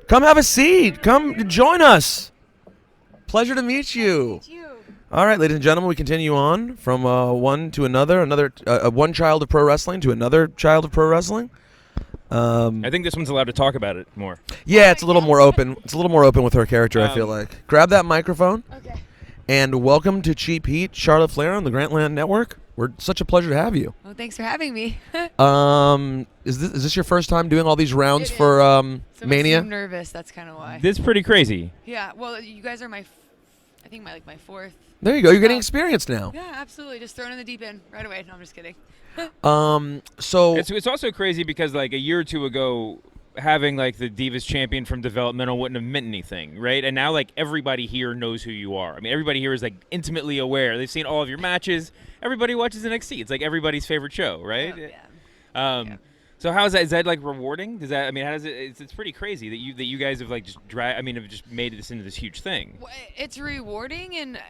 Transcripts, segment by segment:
Come have a seat. Come join us. Pleasure to meet you. All right, ladies and gentlemen, we continue on from one to another one child of pro wrestling to another child of pro wrestling. I think this one's allowed to talk about it more. Yeah, it's a little more open. It's a little more open with her character, I feel like. Grab that microphone. Okay. And welcome to Cheap Heat, Charlotte Flair on the Grantland Network. We're such a pleasure to have you. Well, thanks for having me. Is this your first time doing all these rounds It for so Mania? I'm nervous. That's kind of why. This is pretty crazy. Yeah. Well, you guys are my fourth. There you go. You're getting experience now. Yeah, absolutely. Just thrown in the deep end right away. No, I'm just kidding. So It's also crazy because like a year or two ago, having like the Divas champion from developmental wouldn't have meant anything, right? And now like everybody here knows who you are. I mean, everybody here is like intimately aware. They've seen all of your matches. Everybody watches NXT. It's like everybody's favorite show, right? Oh, yeah. Yeah. So how is that? Is that like rewarding? Does that? I mean, how does it? It's pretty crazy that you guys have like just have just made this into this huge thing. Well, it's rewarding, and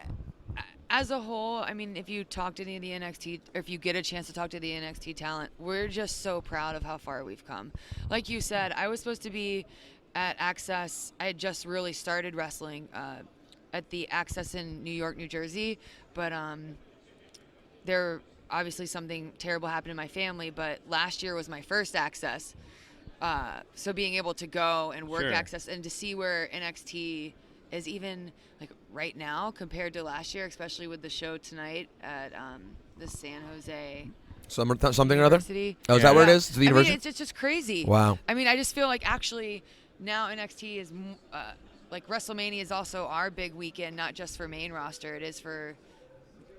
as a whole, I mean, if you talk to any of the NXT, or if you get a chance to talk to the NXT talent, we're just so proud of how far we've come. Like you said, I was supposed to be at Access. I had just really started wrestling at the Access in New York, New Jersey, but there obviously something terrible happened in my family. But last year was my first Access, so being able to go and work Sure. Access and to see where NXT is even like right now compared to last year, especially with the show tonight at the San Jose something or other. University. Oh, is that where it is? It's the I mean, university. it's just crazy. Wow. I mean, I just feel like actually now NXT is like WrestleMania is also our big weekend, not just for main roster. It is for,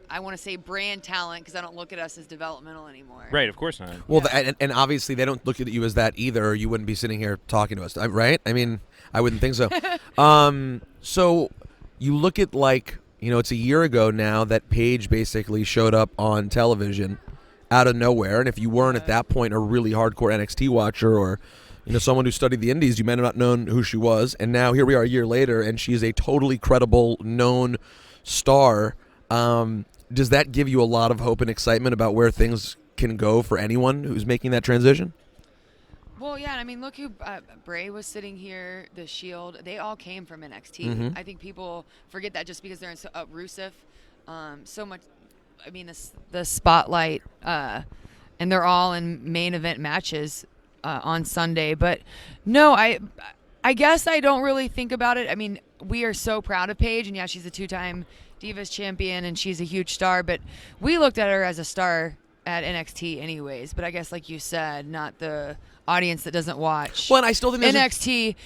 I want to say, brand talent, because I don't look at us as developmental anymore. Right, of course not. Well, and obviously they don't look at you as that either, or you wouldn't be sitting here talking to us, right? I mean, I wouldn't think so. So you look at it's a year ago now that Paige basically showed up on television out of nowhere, and if you weren't at that point a really hardcore NXT watcher or someone who studied the indies, you might have not known who she was, and now here we are a year later, and she's a totally credible, known star. Does that give you a lot of hope and excitement about where things can go for anyone who's making that transition? Well, yeah, I mean, look who Bray was sitting here, the Shield. They all came from NXT. Mm-hmm. I think people forget that just because they're in Rusev, so much. I mean, the spotlight, and they're all in main event matches on Sunday. But no, I guess I don't really think about it. I mean, we are so proud of Paige, and yeah, she's a 2-time Divas champion, and she's a huge star. But we looked at her as a star at NXT anyways. But I guess, like you said, not the audience that doesn't watch. Well, and I still think NXT.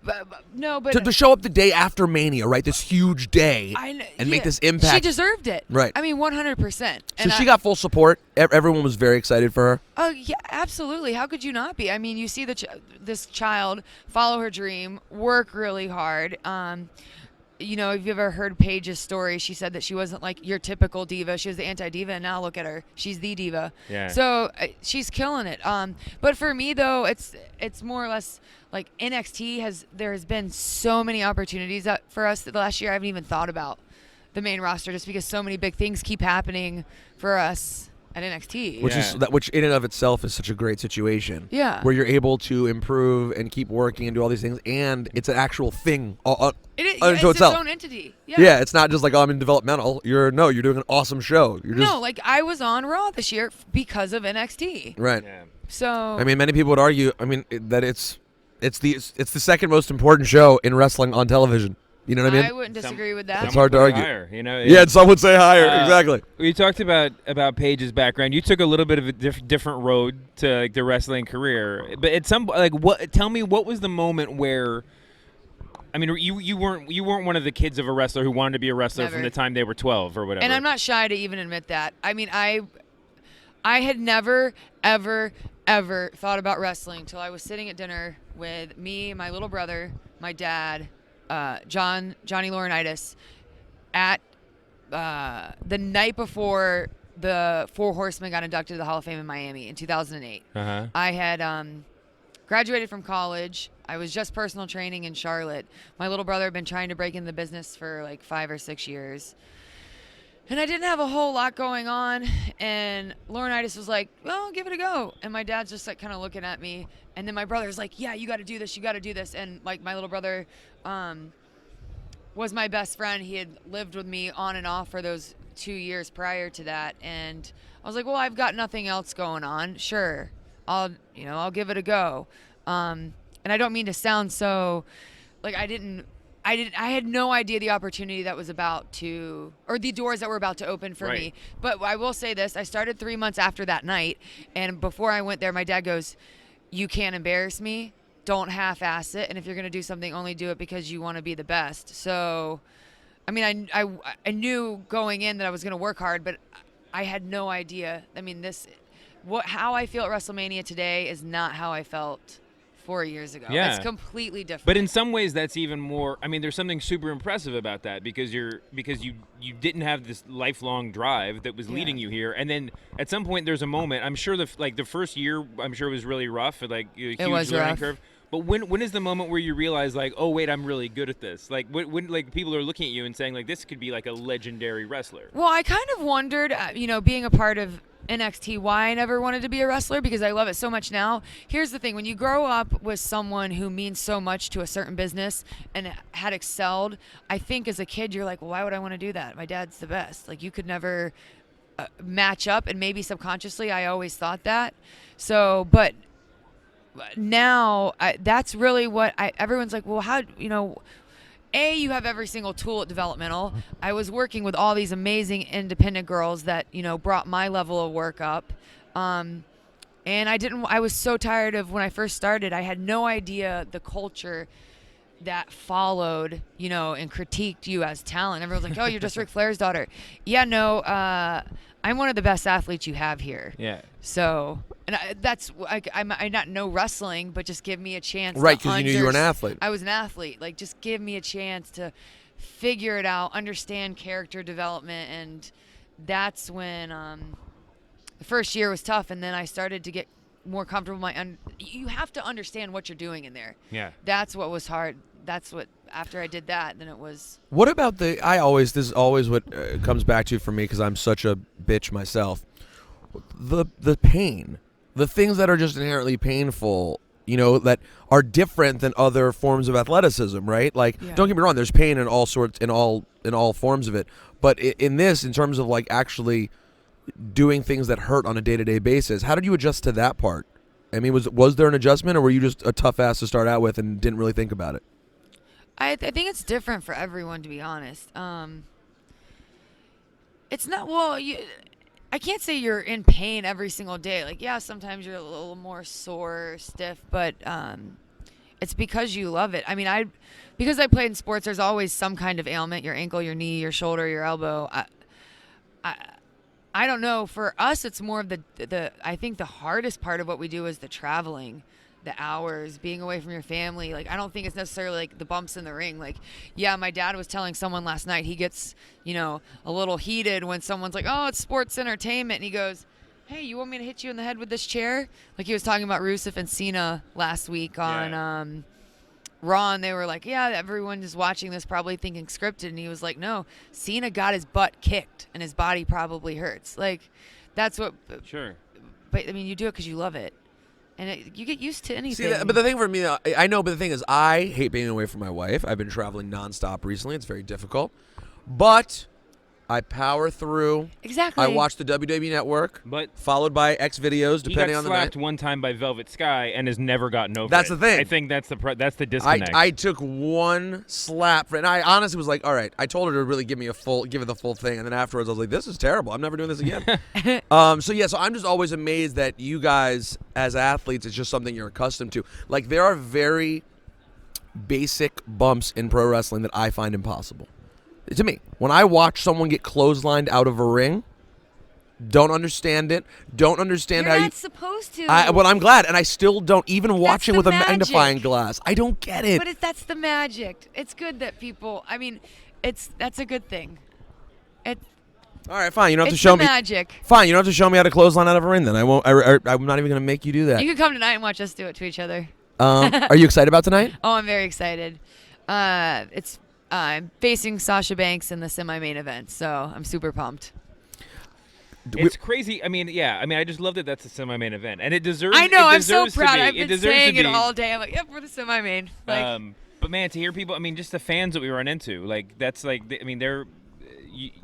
But to show up the day after Mania, right? This huge day, and make this impact. She deserved it. Right. I mean, 100%. So she got full support. Everyone was very excited for her. Oh yeah, absolutely. How could you not be? I mean, you see this child follow her dream, work really hard. If you've ever heard Paige's story, she said that she wasn't like your typical diva. She was the anti-diva, and now look at her. She's the diva. Yeah. So she's killing it. But for me, though, it's more or less like NXT there has been so many opportunities for us that the last year I haven't even thought about the main roster just because so many big things keep happening for us at NXT. Which in and of itself is such a great situation. Yeah. Where you're able to improve and keep working and do all these things, and it's an actual thing It's unto itself. its own entity. Yeah, it's not just like, I'm in developmental. You're doing an awesome show. Like I was on Raw this year because of NXT. Right. Yeah. So I mean, many people would argue, that it's the second most important show in wrestling on television. You know what I mean? I wouldn't disagree with that. It's hard to argue. Higher, Yeah, some would say higher. Exactly. We talked about Paige's background. You took a little bit of a different road to the wrestling career, but at some tell me what was the moment where, I mean, you weren't one of the kids of a wrestler who wanted to be a wrestler Never. from the time they were 12 or whatever. And I'm not shy to even admit that. I mean, I had never, ever, ever thought about wrestling until I was sitting at dinner with me, my little brother, my dad, Johnny Laurinaitis, at the night before the Four Horsemen got inducted to the Hall of Fame in Miami in 2008. Uh-huh. I had graduated from college. I was just personal training in Charlotte. My little brother had been trying to break into the business for like 5 or 6 years. And I didn't have a whole lot going on, and Laurinaitis was like, well, give it a go. And my dad's just like kind of looking at me, and then my brother's like, yeah, you got to do this, you got to do this. And like my little brother was my best friend. He had lived with me on and off for those 2 years prior to that, and I was like, well, I've got nothing else going on. Sure, I'll give it a go. And I don't mean to sound so like I had no idea the opportunity that was about to, or the doors that were about to open for me. But I will say this, I started 3 months after that night, and before I went there, my dad goes, you can't embarrass me. Don't half-ass it. And if you're going to do something, only do it because you want to be the best. So, I mean, I knew going in that I was going to work hard, but I had no idea. I mean, how I feel at WrestleMania today is not how I felt 4 years ago. Yeah. It's completely different. But in some ways, that's even more. I mean, there's something super impressive about that because you didn't have this lifelong drive that was leading you here, and then at some point there's a moment. I'm sure the first year, I'm sure it was really rough, like a huge was learning rough. curve. But when is the moment where you realize like, oh wait, I'm really good at this? Like when like people are looking at you and saying like, this could be like a legendary wrestler. Well, I kind of wondered, being a part of NXT, why I never wanted to be a wrestler, because I love it so much now. Here's the thing. When you grow up with someone who means so much to a certain business and had excelled, I think as a kid, you're like, well, why would I want to do that? My dad's the best. Like, you could never match up, and maybe subconsciously I always thought that. So, but now that's really what everyone's like, well, how, you have every single tool at developmental. I was working with all these amazing independent girls that, brought my level of work up. And I was so tired of when I first started, I had no idea the culture that followed, and critiqued you as talent. Everyone's like, oh, you're just Ric Flair's daughter. Yeah, no, I'm one of the best athletes you have here. Yeah. So, and I not know wrestling, but just give me a chance. Right, because you knew you were an athlete. I was an athlete. Like, just give me a chance to figure it out, understand character development, and that's when the first year was tough, and then I started to get more comfortable. You have to understand what you're doing in there. Yeah. That's what was hard. After I did that, then it was. What about this is always what comes back to for me, because I'm such a bitch myself. The pain, the things that are just inherently painful, that are different than other forms of athleticism, right? Like, Don't get me wrong, there's pain in all sorts, in all forms of it. But in terms of like actually doing things that hurt on a day-to-day basis, how did you adjust to that part? I mean, was there an adjustment, or were you just a tough ass to start out with and didn't really think about it? I think it's different for everyone, to be honest. It's not, I can't say you're in pain every single day. Like, yeah, sometimes you're a little more sore, stiff, but it's because you love it. I mean, because I played in sports, there's always some kind of ailment: your ankle, your knee, your shoulder, your elbow. I don't know. For us, it's more of I think the hardest part of what we do is the traveling, the hours, being away from your family. Like, I don't think it's necessarily like the bumps in the ring. Like, yeah, my dad was telling someone last night, he gets, a little heated when someone's like, oh, it's sports entertainment. And he goes, hey, you want me to hit you in the head with this chair? Like, he was talking about Rusev and Cena last week on Raw, and they were like, yeah, everyone is watching this probably thinking scripted. And he was like, no, Cena got his butt kicked and his body probably hurts. Like, that's what. Sure. But, I mean, you do it because you love it. And you get used to anything. See, but the thing for me, I know, but the thing is, I hate being away from my wife. I've been traveling nonstop recently. It's very difficult. But I power through. Exactly. I watch the WWE Network, But followed by X videos, depending on he the got night. slapped one time by Velvet Sky and has never gotten over That's it. the thing. I think that's the disconnect. I took one slap, and I honestly was like, all right. I told her to really give it the full thing, and then afterwards I was like, this is terrible. I'm never doing this again. So I'm just always amazed that you guys, as athletes, it's just something you're accustomed to. Like, there are very basic bumps in pro wrestling that I find impossible. To me, when I watch someone get clotheslined out of a ring, don't understand it. Don't understand You're how not supposed to. Well, I'm glad, and I still don't. Even watching the with a magic. magnifying glass, I don't get it. But that's the magic. It's good that people. I mean, that's a good thing. All right, fine. You don't have to It's show the me. magic. Fine, you don't have to show me how to clothesline out of a ring. Then I won't. I'm not even going to make you do that. You can come tonight and watch us do it to each other. Are you excited about tonight? Oh, I'm very excited. I'm facing Sasha Banks in the semi-main event, so I'm super pumped. It's crazy. I mean, yeah. I mean, I just love that that's a semi-main event, and it deserves. I know. It I'm so deserves to proud. be. I've It been deserves saying to it be. all day. I'm like, yep, we're the semi-main. Like, But man, to hear people, I mean, just the fans that we run into, like that's like, I mean, they're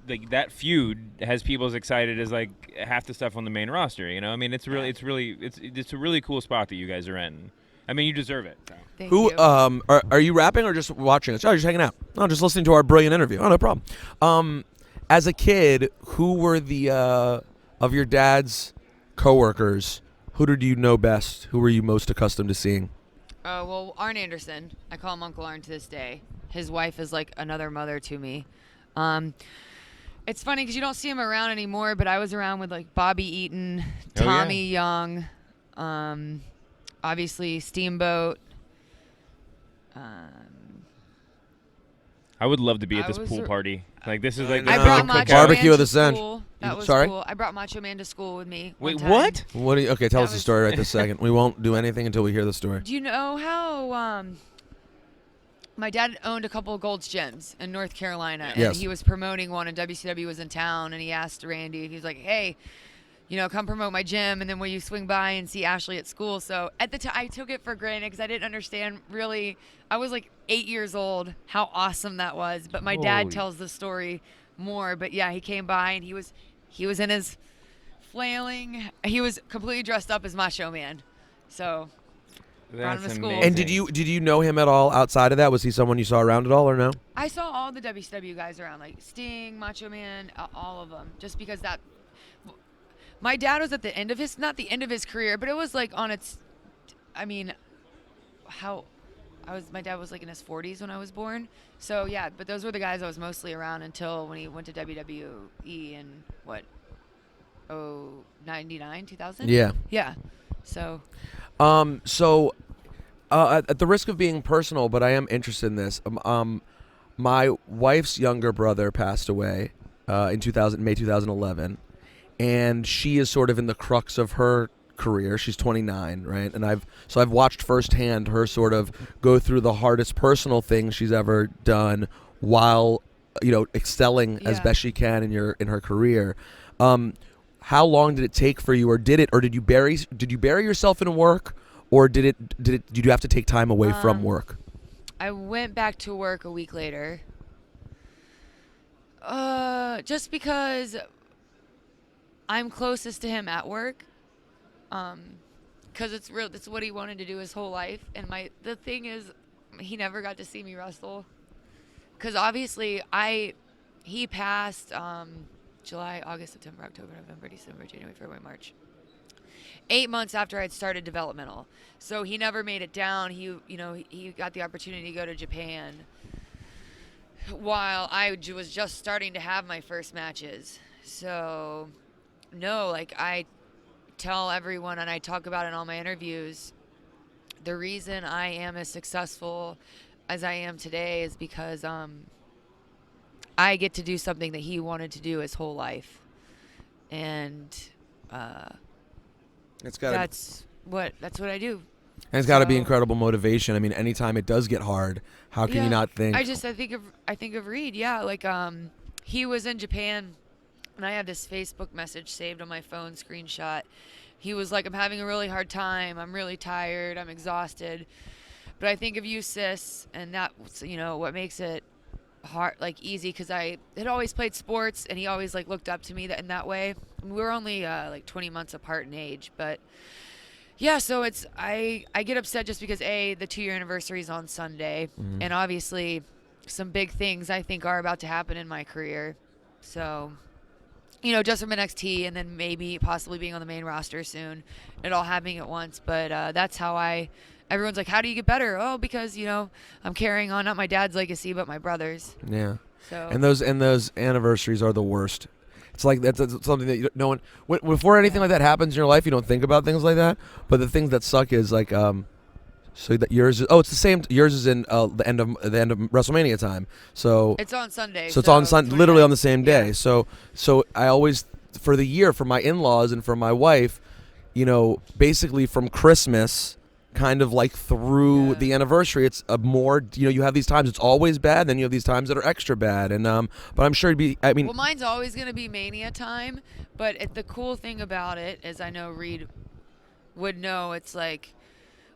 like that feud has people as excited as like half the stuff on the main roster. You know, I mean, it's a really cool spot that you guys are in. I mean, you deserve it. So. thank Who you. are you rapping or just watching us? Oh, you're just hanging out. Oh, just listening to our brilliant interview. Oh, no problem. As a kid, who were the of your dad's coworkers? Who did you know best? Who were you most accustomed to seeing? Well, Arn Anderson. I call him Uncle Arn to this day. His wife is like another mother to me. It's funny because you don't see him around anymore, but I was around with like Bobby Eaton, Tommy Young, obviously Steamboat. I would love to be at I this was pool a- party. Like this is like I No. brought the Macho Barbecue Man of to the Sun. school. That was Sorry? cool. I brought Macho Man to school with me. Wait, one time. what? What do you, okay, tell That us the was- story right this second. We won't do anything until we hear the story. Do you know how my dad owned a couple of Gold's Gyms in North Carolina, and Yes. he was promoting one, and WCW was in town, and he asked Randy, he was like, hey, come promote my gym, and then will you swing by and see Ashley at school? So at the time, I took it for granted because I didn't understand really. I was like 8 years old, how awesome that was. But my dad Holy- tells the story more. But yeah, he came by, and he was in his flailing. He was completely dressed up as Macho Man. So brought him That's to school. amazing. And did you know him at all outside of that? Was he someone you saw around at all or no? I saw all the WCW guys around, like Sting, Macho Man, all of them, just because that. My dad was at the end of his, not the end of his career, but it was like on its. I mean, my dad was like in his 40s when I was born, so yeah. But those were the guys I was mostly around until when he went to WWE in what, 99, 2000. Yeah. Yeah. So. At the risk of being personal, but I am interested in this. My wife's younger brother passed away in May 2011, and she is sort of in the crux of her career. She's 29, right? And I've watched firsthand her sort of go through the hardest personal thing she's ever done while excelling as Yeah. best she can in her career. How long did it take for you, or did you bury yourself in work, or did you have to take time away from work? I went back to work a week later. Just because I'm closest to him at work. Because it's what he wanted to do his whole life. And the thing is, he never got to see me wrestle. Because obviously, he passed July, August, September, October, November, December, January, February, March. 8 months after I'd started developmental. So he never made it down. He got the opportunity to go to Japan while I was just starting to have my first matches. So, no, like I tell everyone, and I talk about it in all my interviews, the reason I am as successful as I am today is because I get to do something that he wanted to do his whole life. And that's what I do. And it's got to be So- incredible motivation. I mean, anytime it does get hard, how can you not think? I think of Reed. Yeah, like he was in Japan, and I have this Facebook message saved on my phone, screenshot. He was like, "I'm having a really hard time. I'm really tired. I'm exhausted, but I think of you, sis, and that's what makes it hard, like easy, because I had always played sports, and he always like looked up to me in that way. We were only like 20 months apart in age, but." Yeah, so I get upset just because the 2-year anniversary is on Sunday, and obviously some big things I think are about to happen in my career. So, just from NXT and then maybe possibly being on the main roster soon, it all happening at once. But that's how everyone's like, how do you get better? Oh, because I'm carrying on not my dad's legacy but my brother's. Yeah. So And those anniversaries are the worst. It's like that's something that no one before anything like that happens in your life, you don't think about things like that. But the things that suck is like so that yours is it's the same. Yours is in the end of WrestleMania time. So it's on Sunday. so it's on Sunday, literally 29th. on the same day. Yeah. So I always for the year for my in-laws and for my wife, basically from Christmas kind of like through the anniversary, it's a more, you have these times it's always bad, then you have these times that are extra bad, and but I'm sure well, mine's always going to be Mania time, but the cool thing about it is I know Reed would know, it's like,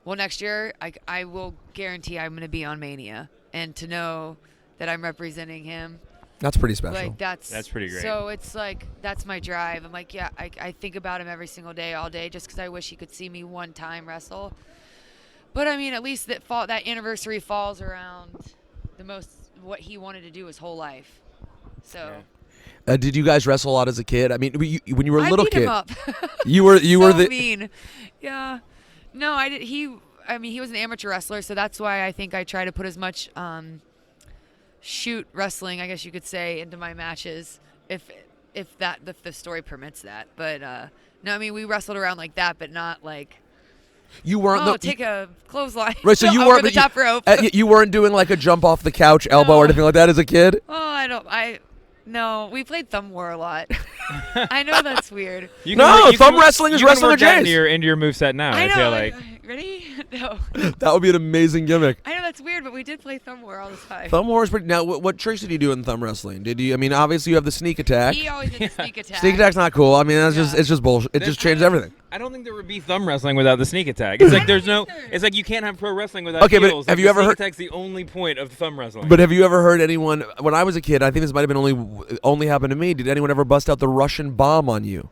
well, next year I will guarantee I'm going to be on Mania, and to know that I'm representing him, that's pretty special. like that's pretty great. So it's like, that's my drive. I'm like, yeah, I think about him every single day, all day, just because I wish he could see me one time wrestle. But I mean, at least that anniversary falls around what he wanted to do his whole life. So. Yeah. Did you guys wrestle a lot as a kid? I mean, when you were a little beat kid, him up. you were so the mean. Yeah. No, I did. He was an amateur wrestler, so that's why I think I try to put as much shoot wrestling, I guess you could say, into my matches, if the story permits that. But no, I mean, we wrestled around like that, but not like. You weren't. Take a clothesline. Right, so you over weren't the top rope. You weren't doing like a jump off the couch elbow or anything like that as a kid. Oh, no, we played thumb war a lot. I know that's weird. Thumb wrestling is wrestling with Jays. Into your moveset now. I know. I feel like. Ready? No. That would be an amazing gimmick. I know that's weird, but we did play thumb war all the time. Thumb war is pretty. Now, what tricks did you do in thumb wrestling? Did you? I mean, obviously you have the sneak attack. He always did the sneak attack. Sneak attack's not cool. I mean, it's just bullshit. It just changed everything. I don't think there would be thumb wrestling without the sneak attack. It's like it's like you can't have pro wrestling without heels. But have you ever heard? Sneak attack's the only point of thumb wrestling. But have you ever heard anyone? When I was a kid, I think this might have been only happened to me. Did anyone ever bust out the Russian bomb on you?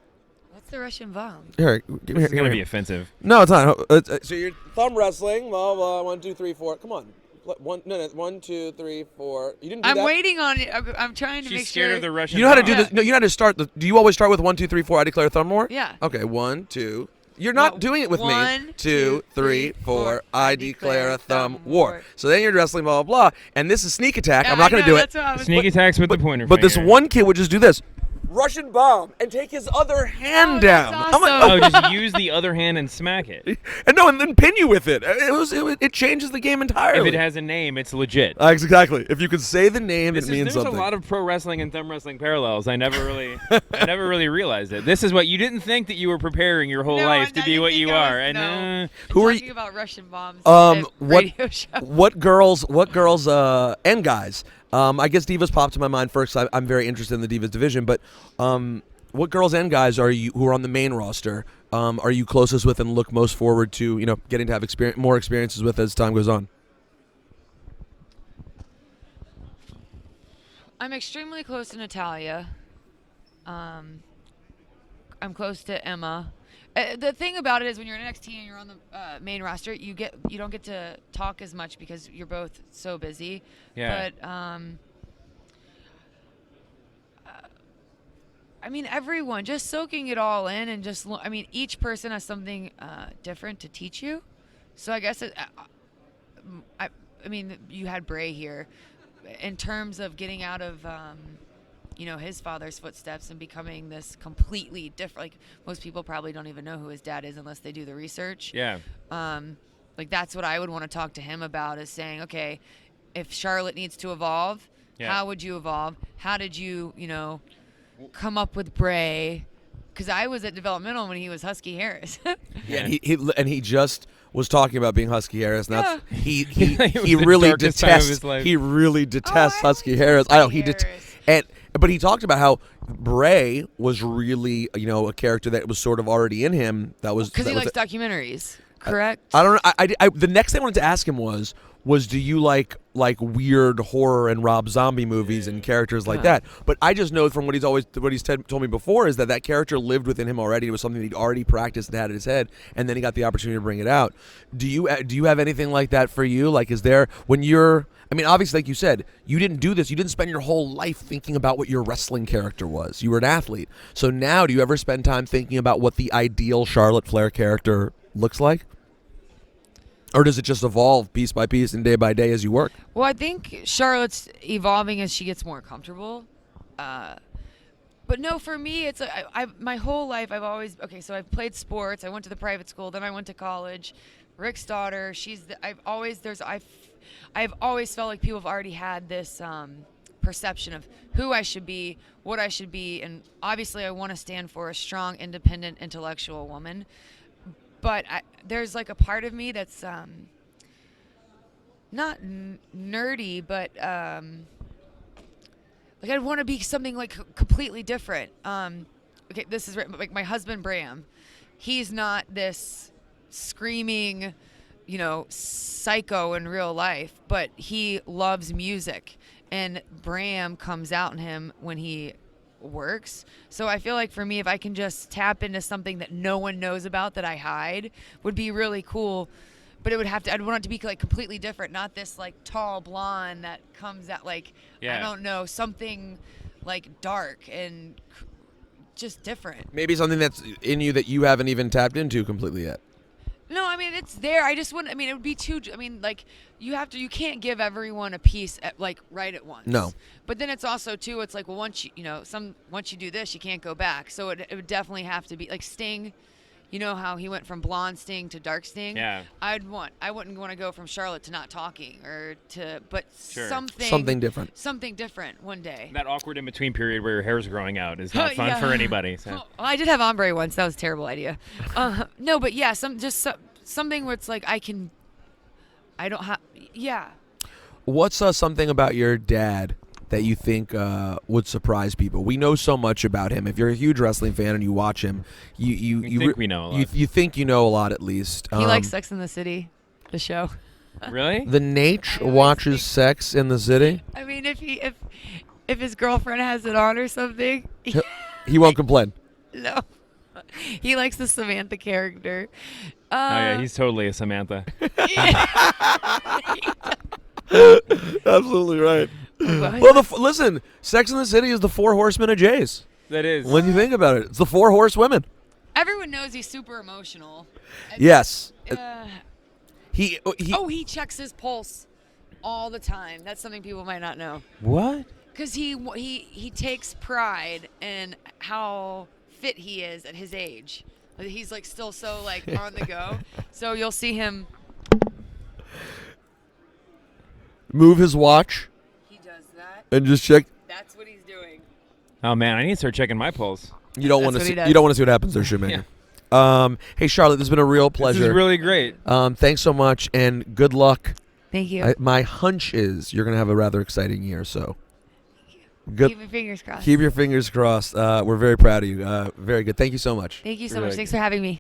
The Russian bomb. Here, it's gonna be offensive. No, it's not. So you're thumb wrestling. Blah blah. 1, 2, 3, 4. Come on. 1, 2, 3, 4. You didn't do that? I'm waiting on it. I'm trying to make sure. She's scared of the Russian. You know how to do this? No, you know how to start. Do you always start with 1, 2, 3, 4? I declare thumb war. Yeah. Okay. 1, 2. You're not doing it with me. 1, 2, 3, 4. I declare a thumb war. So then you're wrestling, blah blah blah. And this is sneak attack. I'm not going to do it. Sneak attacks with the pointer. But this one kid would just do this. Russian bomb and take his other hand down. Awesome. I'm like, just use the other hand and smack it. And then pin you with it. It changes the game entirely. If it has a name, it's legit. Exactly. If you can say the name, it means something. There's a lot of pro wrestling and thumb wrestling parallels. I never really realized it. This is what you didn't think that you were preparing your whole life to be what you are. And who are you? Talking about Russian bombs. Radio show. What girls and guys. I guess Divas popped to my mind first. I'm very interested in the Divas division, but what girls and guys are you who are on the main roster? Are you closest with and look most forward to getting to have more experiences with as time goes on? I'm extremely close to Natalia. I'm close to Emma. The thing about it is when you're in NXT and you're on the main roster, you don't get to talk as much because you're both so busy. Yeah. But I mean, everyone just soaking it all in and just each person has something different to teach you. So I guess you had Bray here in terms of getting out of his father's footsteps and becoming this completely different. Like, most people probably don't even know who his dad is unless they do the research. Yeah. That's what I would want to talk to him about, is saying, okay, if Charlotte needs to evolve, how would you evolve? How did you, come up with Bray? Because I was at developmental when he was Husky Harris. Yeah, he just was talking about being Husky Harris. And that's he the really darkest time of his detests life. he really detests Husky Harris. I know he detests. But he talked about how Bray was really, a character that was sort of already in him. That was because he likes documentaries, correct? I don't know. I the next thing I wanted to ask him was do you like weird horror and Rob Zombie movies and characters like that? But I just know from what he's told me before is that character lived within him already. It was something he'd already practiced and had in his head, and then he got the opportunity to bring it out. Do you have anything like that for you? Like, is there when you're obviously, like you said, you didn't do this. You didn't spend your whole life thinking about what your wrestling character was. You were an athlete. So now, do you ever spend time thinking about what the ideal Charlotte Flair character looks like? Or does it just evolve piece by piece and day by day as you work? Well, I think Charlotte's evolving as she gets more comfortable. But no, for me, it's my whole life I've always so I've played sports. I went to the private school, then I went to college. Rick's daughter, I've always felt like people have already had this perception of who I should be, what I should be, and obviously I want to stand for a strong, independent, intellectual woman. but there's like a part of me that's not nerdy, but like I'd want to be something like completely different. Okay, this is like my husband Bram. He's not this screaming, psycho in real life, but he loves music, and Bram comes out in him when he works. So I feel like for me, if I can just tap into something that no one knows about that I hide, would be really cool. But I'd want it to be like completely different, not this like tall blonde that comes out like, I don't know, something like dark and just different. Maybe something that's in you that you haven't even tapped into completely yet. No, I mean, it's there. I just wouldn't, it would be too, like you can't give everyone a piece right at once. No. But then it's also too, it's like, well, once you do this, you can't go back. So it would definitely have to be like Sting. You know how he went from blonde Sting to dark Sting? Yeah. I wouldn't want to go from Charlotte to not talking but Sure. Something different. Something different one day. That awkward in between period where your hair's growing out is not fun for anybody. So. Well, I did have ombre once. That was a terrible idea. No, but yeah, something where it's like What's something about your dad that you think would surprise people? We know so much about him. If you're a huge wrestling fan and you watch him, you think we know a lot. You think you know a lot at least. He likes Sex in the City, the show. Really? The Nate watches Sex in the City. I mean, if his girlfriend has it on or something, he won't complain. No, he likes the Samantha character. Oh yeah, he's totally a Samantha. Absolutely right. Well, listen, Sex in the City is the 4 horsemen of Jays. That is. When you think about it, it's the 4 horsewomen. Everyone knows he's super emotional. Yes. He checks his pulse all the time. That's something people might not know. What? Because he takes pride in how fit he is at his age. He's like still so like on the go. So you'll see him move his watch. He does that. And just check. That's what he's doing. Oh man, I need to start checking my pulse. You don't want to see. You don't want to see what happens there, Shoemaker. Hey Charlotte, this has been a real pleasure. This is really great. Thanks so much, and good luck. Thank you. My hunch is you're gonna have a rather exciting year. So. Good. Keep your fingers crossed. Keep your fingers crossed. We're very proud of you. Very good. Thank you so much. Thank you so much. Thanks for having me.